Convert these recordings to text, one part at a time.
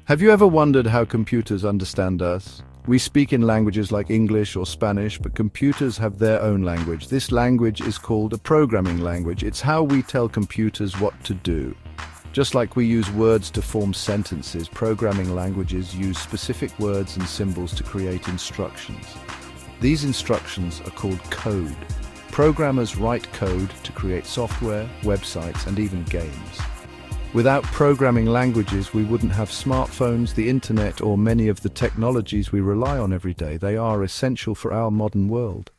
Have you ever wondered how computers understand us? We speak in languages like English or Spanish, but computers have their own language. This language is called a programming language. It's how we tell computers what to do. Just like we use words to form sentences, programming languages use specific words and symbols to create instructions. These instructions are called code. Programmers write code to create software, websites, and even games. Without programming languages, we wouldn't have smartphones, the internet, or many of the technologies we rely on every day. They are essential for our modern world.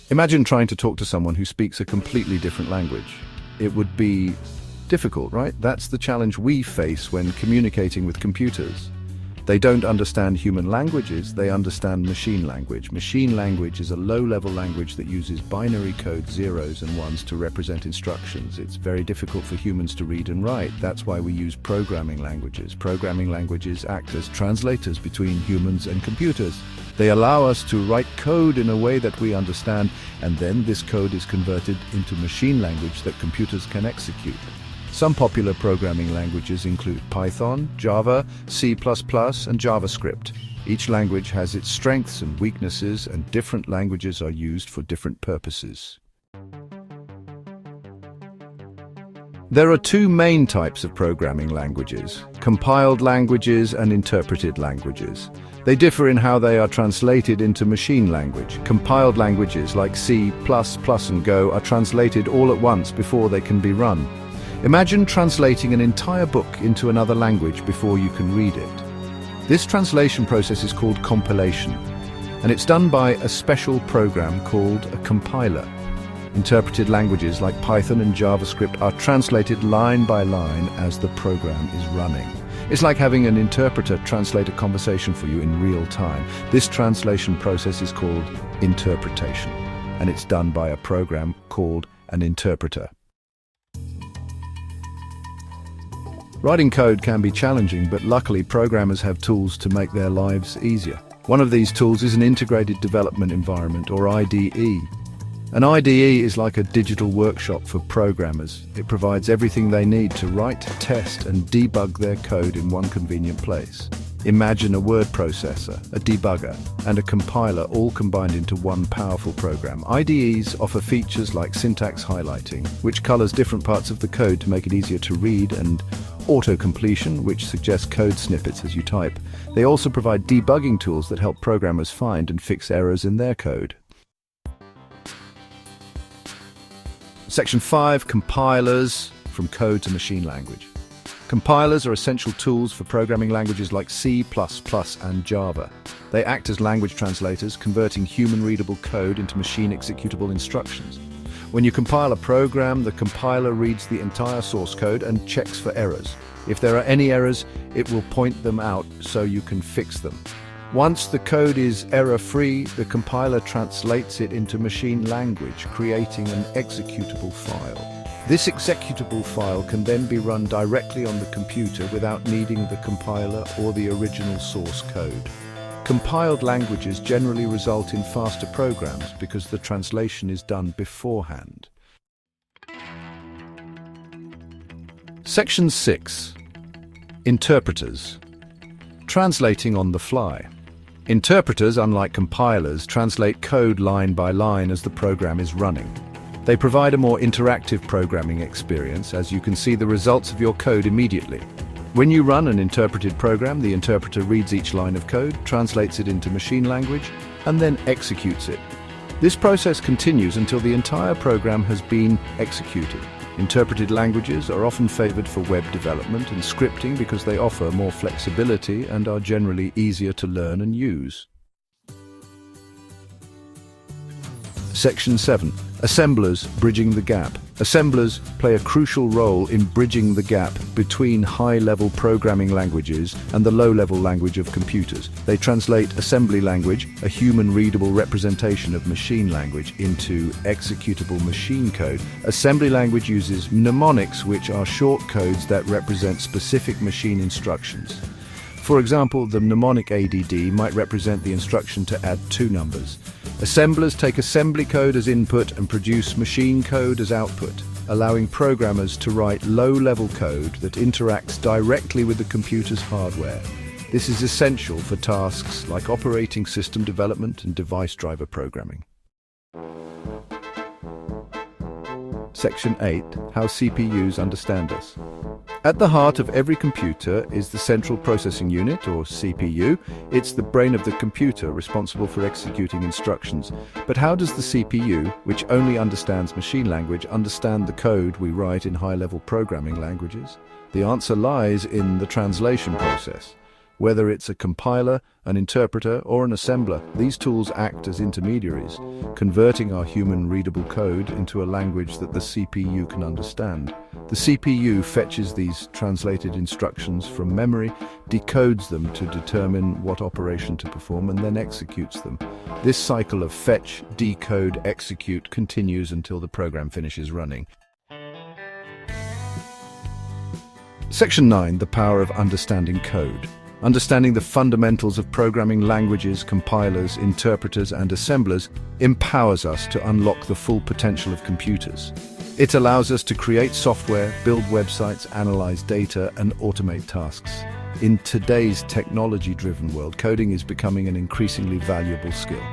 Imagine trying to talk to someone who speaks a completely different language. It would be difficult, right? That's the challenge we face when communicating with computers. They don't understand human languages, they understand machine language. Machine language is a low-level language that uses binary code, zeros and ones, to represent instructions. It's very difficult for humans to read and write. That's why we use programming languages. Programming languages act as translators between humans and computers. They allow us to write code in a way that we understand, and then this code is converted into machine language that computers can execute. Some popular programming languages include Python, Java, C++, and JavaScript. Each language has its strengths and weaknesses, and different languages are used for different purposes. There are two main types of programming languages: compiled languages and interpreted languages. They differ in how they are translated into machine language. Compiled languages like C++ and Go are translated all at once before they can be run. Imagine translating an entire book into another language before you can read it. This translation process is called compilation, and it's done by a special program called a compiler. Interpreted languages like Python and JavaScript are translated line by line as the program is running. It's like having an interpreter translate a conversation for you in real time. This translation process is called interpretation, and it's done by a program called an interpreter. Writing code can be challenging, but luckily programmers have tools to make their lives easier. One of these tools is an integrated development environment, or IDE. An IDE is like a digital workshop for programmers. It provides everything they need to write, test, and debug their code in one convenient place. Imagine a word processor, a debugger, and a compiler all combined into one powerful program. IDEs offer features like syntax highlighting, which colors different parts of the code to make it easier to read, and auto-completion, which suggests code snippets as you type. They also provide debugging tools that help programmers find and fix errors in their code. Section 5, compilers, from code to machine language. Compilers are essential tools for programming languages like C++ and Java. They act as language translators, converting human-readable code into machine-executable instructions. When you compile a program, the compiler reads the entire source code and checks for errors. If there are any errors, it will point them out so you can fix them. Once the code is error-free, the compiler translates it into machine language, creating an executable file. This executable file can then be run directly on the computer without needing the compiler or the original source code. Compiled languages generally result in faster programs because the translation is done beforehand. Section 6. Interpreters. Translating on the fly. Interpreters, unlike compilers, translate code line by line as the program is running. They provide a more interactive programming experience, as you can see the results of your code immediately. When you run an interpreted program, the interpreter reads each line of code, translates it into machine language, and then executes it. This process continues until the entire program has been executed. Interpreted languages are often favored for web development and scripting because they offer more flexibility and are generally easier to learn and use. Section 7. Assemblers, bridging the gap. Assemblers play a crucial role in bridging the gap between high-level programming languages and the low-level language of computers. They translate assembly language, a human-readable representation of machine language, into executable machine code. Assembly language uses mnemonics, which are short codes that represent specific machine instructions. For example, the mnemonic ADD might represent the instruction to add 2 numbers. Assemblers take assembly code as input and produce machine code as output. allowing programmers to write low-level code that interacts directly with the computer's hardware. This is essential for tasks like operating system development and device driver programming. Section 8. How CPUs understand us. At the heart of every computer is the central processing unit, or CPU. It's the brain of the computer, responsible for executing instructions. But how does the CPU, which only understands machine language, understand the code we write in high-level programming languages? The answer lies in the translation process. Whether it's a compiler, an interpreter, or an assembler, these tools act as intermediaries, converting our human-readable code into a language that the CPU can understand. The CPU fetches these translated instructions from memory, decodes them to determine what operation to perform, and then executes them. This cycle of fetch, decode, execute continues until the program finishes running. Section 9. The power of understanding code. Understanding the fundamentals of programming languages, compilers, interpreters, and assemblers empowers us to unlock the full potential of computers. It allows us to create software, build websites, analyze data, and automate tasks. In today's technology-driven world, coding is becoming an increasingly valuable skill.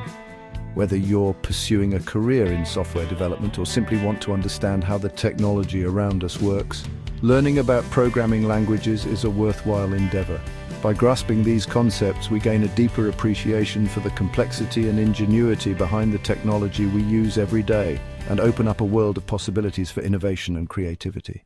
Whether you're pursuing a career in software development or simply want to understand how the technology around us works, learning about programming languages is a worthwhile endeavor. By grasping these concepts, we gain a deeper appreciation for the complexity and ingenuity behind the technology we use every day, and open up a world of possibilities for innovation and creativity.